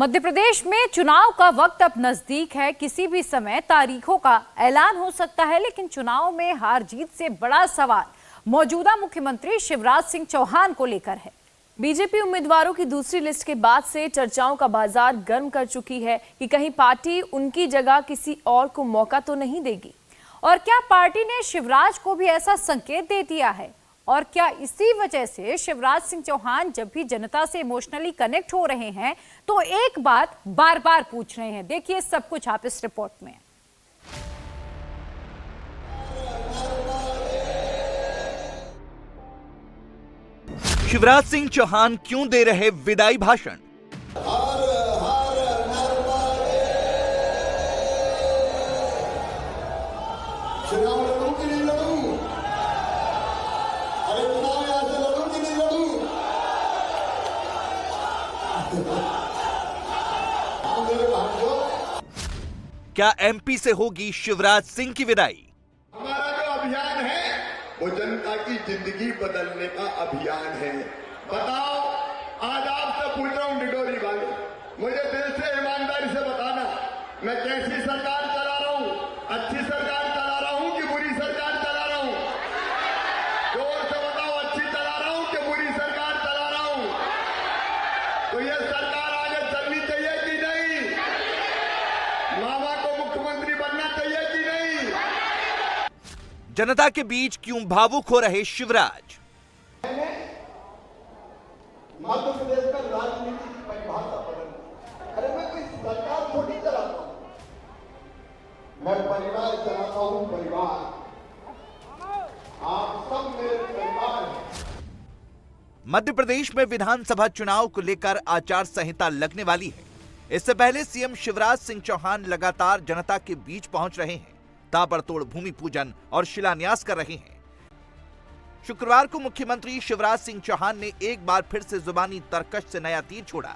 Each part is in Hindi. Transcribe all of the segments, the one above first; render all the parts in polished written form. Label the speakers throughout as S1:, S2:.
S1: मध्य प्रदेश में चुनाव का वक्त अब नजदीक है। किसी भी समय तारीखों का ऐलान हो सकता है, लेकिन चुनाव में हार जीत से बड़ा सवाल मौजूदा मुख्यमंत्री शिवराज सिंह चौहान को लेकर है।
S2: बीजेपी उम्मीदवारों की दूसरी लिस्ट के बाद से चर्चाओं का बाजार गर्म कर चुकी है कि कहीं पार्टी उनकी जगह किसी और को मौका तो नहीं देगी।
S1: और क्या पार्टी ने शिवराज को भी ऐसा संकेत दे दिया है? और क्या इसी वजह से शिवराज सिंह चौहान जब भी जनता से इमोशनली कनेक्ट हो रहे हैं तो एक बात बार बार पूछ रहे हैं? देखिए सब कुछ आप इस रिपोर्ट में।
S3: शिवराज सिंह चौहान क्यों दे रहे विदाई भाषण? क्या एमपी से होगी शिवराज सिंह की विदाई?
S4: हमारा जो अभियान है वो जनता की जिंदगी बदलने का अभियान है। बताओ, आज आपसे पूछ रहा हूं डिडोरी वाले, मुझे दिल से ईमानदारी से बताना, मैं कैसी सरकार चला रहा हूं? अच्छी सरकार चला रहा हूं कि बुरी सरकार चला रहा हूं? जोर से बताओ, अच्छी चला रहा हूं कि बुरी सरकार चला रहा हूं? तो ये सरकार आगे चलनी चाहिए कि नहीं? मामा को मुख्यमंत्री बनना चाहिए कि नहीं?
S3: जनता के बीच क्यों भावुक हो रहे शिवराज?
S4: मध्य प्रदेश में राजनीति की परिभाषा बदल। अरे मैं कोई सरकार थोड़ी चलाता हूं, मैं परिवार चलाता हूं। परिवार, आप सब मेरे परिवार हैं।
S3: मध्य प्रदेश में विधानसभा चुनाव को लेकर आचार संहिता लगने वाली है। इससे पहले सीएम शिवराज सिंह चौहान लगातार जनता के बीच पहुंच रहे हैं, ताबड़तोड़ भूमि पूजन और शिलान्यास कर रहे हैं। शुक्रवार को मुख्यमंत्री शिवराज सिंह चौहान ने एक बार फिर से जुबानी तरकश से नया तीर छोड़ा।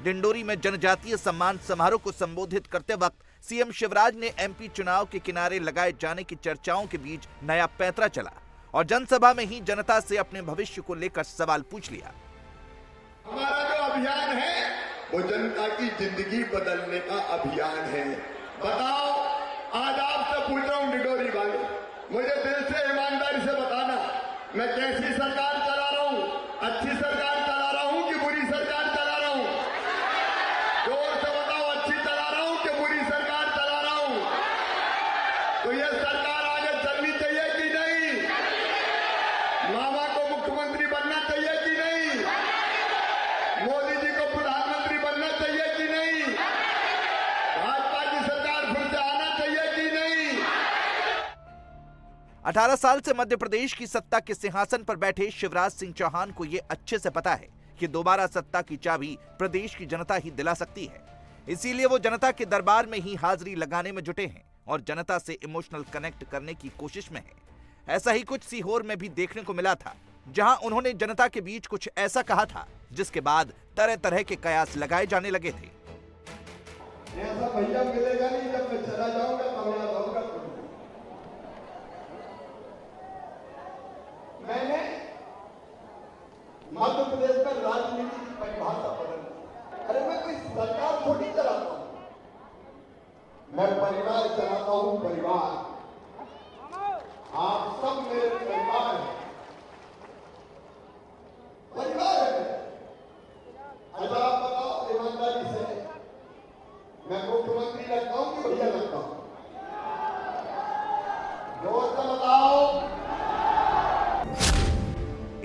S3: डिंडोरी में जनजातीय सम्मान समारोह को संबोधित करते वक्त सीएम शिवराज ने एमपी चुनाव के किनारे लगाए जाने की चर्चाओं के बीच नया पैंतरा चला और जनसभा में ही जनता से अपने भविष्य को लेकर सवाल पूछ लिया।
S4: हमारा जो अभियान है वो जनता की जिंदगी बदलने का अभियान है। बताओ, आज आपसे पूछ रहा हूं डिडोरी वाले, मुझे दिल से ईमानदारी से बताना, मैं कैसी सरकार चला रहा हूं? अच्छी सरकार चला रहा हूं कि बुरी सरकार चला रहा हूं? जोर से बताओ, अच्छी चला रहा हूं कि बुरी सरकार चला रहा हूं? तो ये सरकार आगे चलनी चाहिए कि नहीं? मामा को मुख्यमंत्री बनना चाहिए कि नहीं? मोदी जी को प्रधानमंत्री बनना चाहिए कि नहीं? भाजपा की सरकार फिर से आना चाहिए कि नहीं?
S3: 18 साल से मध्य प्रदेश की सत्ता के सिंहासन पर बैठे शिवराज सिंह चौहान को यह अच्छे से पता है कि दोबारा सत्ता की चाबी प्रदेश की जनता ही दिला सकती है। इसीलिए वो जनता के दरबार में ही हाजिरी लगाने में जुटे हैं और जनता से इमोशनल कनेक्ट करने की कोशिश में है। ऐसा ही कुछ सीहोर में भी देखने को मिला था, जहां उन्होंने जनता के बीच कुछ ऐसा कहा था जिसके बाद तरह तरह के कयास लगाए जाने लगे थे।
S4: ऐसा भैया मिलेगा नहीं, जब मैं चला जाऊंगा तब याद होगा। मैंने मध्य प्रदेश में राजनीति की परिभाषा बदल। अरे मैं कोई सरकार थोड़ी चलाता हूं, मैं परिवार चलाता हूं। परिवार, आप सब मेरे परिवार हैं। परिवार है। अच्छा आप बताओ ईमानदारी से, मैं मुख्यमंत्री लगता हूं कि भैया लगता हूं? जोर से बताओ।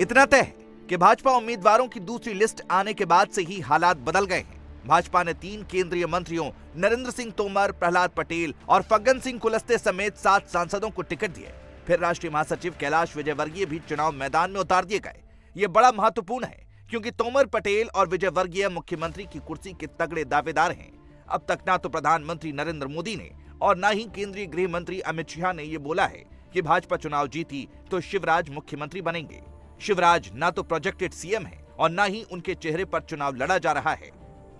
S3: इतना तय है कि भाजपा उम्मीदवारों की दूसरी लिस्ट आने के बाद से ही हालात बदल गए हैं। भाजपा ने 3 केंद्रीय मंत्रियों नरेंद्र सिंह तोमर, प्रहलाद पटेल और फग्गन सिंह कुलस्ते समेत 7 सांसदों को टिकट दिए। फिर राष्ट्रीय महासचिव कैलाश विजयवर्गीय भी चुनाव मैदान में उतार दिए गए। ये बड़ा महत्वपूर्ण है क्योंकि तोमर, पटेल और विजयवर्गीय मुख्यमंत्री की कुर्सी के तगड़े दावेदार हैं। अब तक ना तो प्रधानमंत्री नरेंद्र मोदी ने और ना ही केंद्रीय गृह मंत्री अमित शाह ने ये बोला है कि भाजपा चुनाव जीती तो शिवराज मुख्यमंत्री बनेंगे। शिवराज ना तो प्रोजेक्टेड सीएम है और ना ही उनके चेहरे पर चुनाव लड़ा जा रहा है।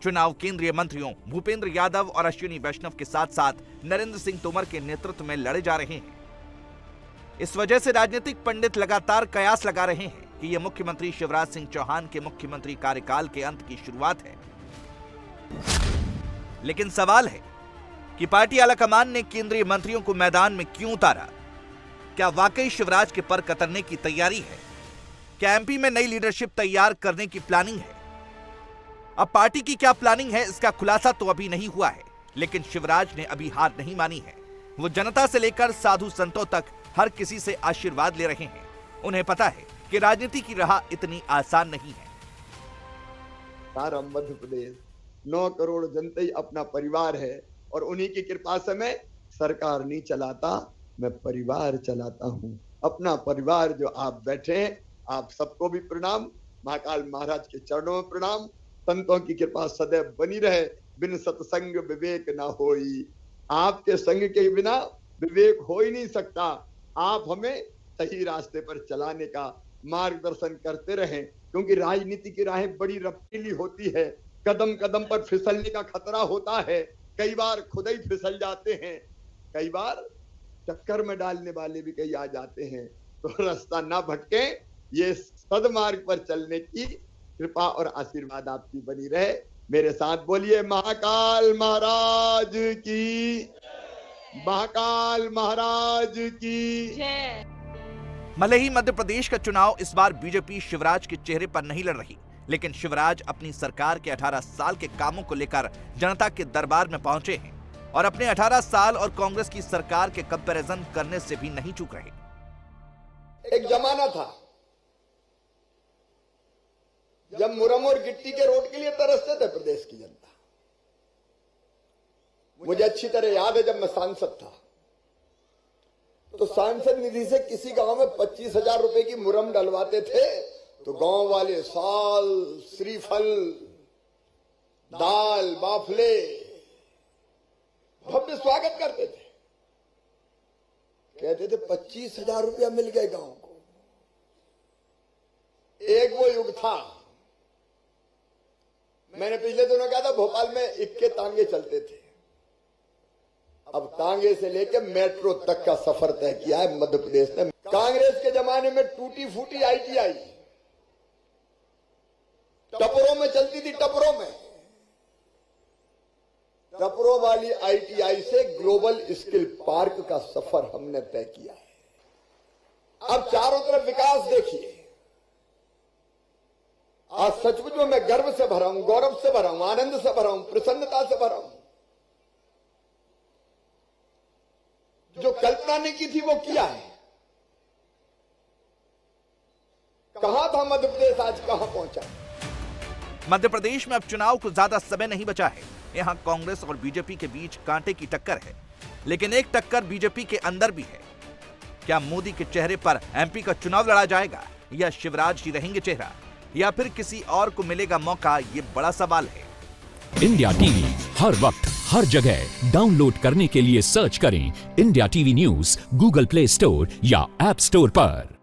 S3: चुनाव केंद्रीय मंत्रियों भूपेंद्र यादव और अश्विनी वैष्णव के साथ साथ नरेंद्र सिंह तोमर के नेतृत्व में लड़े जा रहे हैं। इस वजह से राजनीतिक पंडित लगातार कयास लगा रहे हैं कि यह मुख्यमंत्री शिवराज सिंह चौहान के मुख्यमंत्री कार्यकाल के अंत की शुरुआत है। लेकिन सवाल है कि पार्टी आलाकमान ने केंद्रीय मंत्रियों को मैदान में क्यों उतारा? क्या वाकई शिवराज के पर कतरने की तैयारी है? क्या एमपी में नई लीडरशिप तैयार करने की प्लानिंग है? अब पार्टी की क्या प्लानिंग है, इसका खुलासा तो अभी नहीं हुआ है, लेकिन शिवराज ने अभी हार नहीं मानी है। वो जनता से लेकर साधु संतों तक हर किसी से आशीर्वाद ले रहे हैं। उन्हें पता है कि राजनीति की राह इतनी आसान नहीं है।
S4: सारा मध्य प्रदेश 9 करोड़ जनता ही अपना परिवार है और उन्हीं की कृपा से मैं सरकार नहीं चलाता, मैं परिवार चलाता हूं। अपना परिवार जो आप बैठे हैं, आप सबको भी प्रणाम। महाकाल महाराज के चरणों में प्रणाम। संतों की कृपा सदैव बनी रहे। बिन सत्संग विवेक ना होई। आपके संग के बिना विवेक हो ही नहीं सकता। आप हमें सही रास्ते पर चलाने का मार्गदर्शन करते रहें, क्योंकि राजनीति की राहें बड़ी रफ्तीली होती है। कदम कदम पर फिसलने का खतरा होता है। कई बार खुद ही फिसल जाते हैं, कई बार टक्कर में डालने वाले भी कई आ जाते हैं। तो रास्ता ना भटके, ये सदमार्ग पर चलने की कृपा और आशीर्वाद आपकी बनी रहे। मेरे साथ बोलिए महाकाल महाराज की, महाकाल महाराज की जय।
S3: भले ही मध्य प्रदेश का चुनाव इस बार बीजेपी शिवराज के चेहरे पर नहीं लड़ रही, लेकिन शिवराज अपनी सरकार के 18 साल के कामों को लेकर जनता के दरबार में पहुंचे हैं और अपने 18 साल और कांग्रेस की सरकार के कंपैरिजन करने से भी नहीं चूक रहे।
S4: एक जमाना था जब मुरम और गिट्टी के रोड के लिए तरसते थे प्रदेश की जनता। मुझे अच्छी तरह याद है, जब मैं सांसद था तो सांसद निधि से किसी गांव में 25,000 रुपए की मुरम डलवाते थे तो गांव वाले साल, श्रीफल, दाल, बाफले भव्य स्वागत करते थे। कहते थे 25,000 रुपया मिल गए गांव को। एक वो युग था। मैंने पिछले दिनों कहा था भोपाल में इक्के तांगे चलते थे। अब तांगे से लेकर मेट्रो तक का सफर तय किया है मध्य प्रदेश ने। कांग्रेस के जमाने में टूटी फूटी आईटीआई टपरों में चलती थी। टपरों वाली आईटीआई से ग्लोबल स्किल पार्क का सफर हमने तय किया है। अब चारों तरफ विकास देखिए। आज सचमुच में मैं गर्व से भरा हूं, गौरव से भरा हूं, आनंद से भरा हूं, प्रसन्नता से भरा हूं। जो कल्पना ने की थी वो किया है। कहां था मध्य प्रदेश, आज कहां पहुंचा।
S3: मध्य प्रदेश में अब चुनाव को ज्यादा समय नहीं बचा है। यहाँ कांग्रेस और बीजेपी के बीच कांटे की टक्कर है, लेकिन एक टक्कर बीजेपी के अंदर भी है। क्या मोदी के चेहरे पर एमपी का चुनाव लड़ा जाएगा, या शिवराज ही रहेंगे चेहरा, या फिर किसी और को मिलेगा मौका? ये बड़ा सवाल है।
S5: इंडिया टीवी हर वक्त हर जगह डाउनलोड करने के लिए सर्च करें India TV news Google play store या ऐप स्टोर पर।